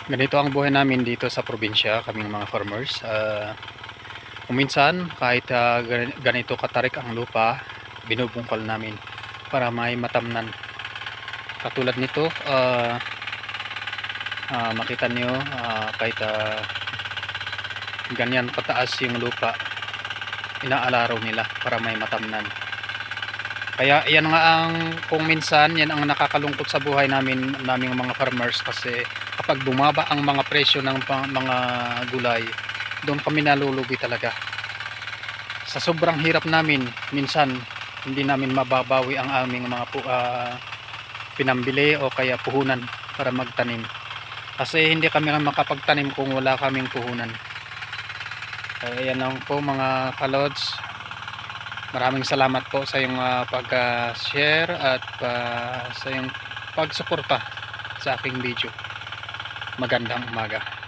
Ganito ang buhay namin dito sa probinsya, kaming mga farmers. Kuminsan, kahit ganito katarik ang lupa, binubungkal namin para may matamnan. Katulad nito, makita nyo, kahit ganyan kataas yung lupa, inaalaraw nila para may matamnan. Kaya yan nga ang, kung minsan, yan ang nakakalungkot sa buhay naming mga farmers, kasi kapag bumaba ang mga presyo ng mga gulay, doon kami nalulugi talaga. Sa sobrang hirap namin, minsan hindi namin mababawi ang aming mga pinambili o kaya puhunan para magtanim. Kasi hindi kami makapagtanim kung wala kaming puhunan. Kaya yan lang po mga kalods. Maraming salamat po sa iyong pag-share at sa iyong pagsuporta sa aking video. Magandang umaga.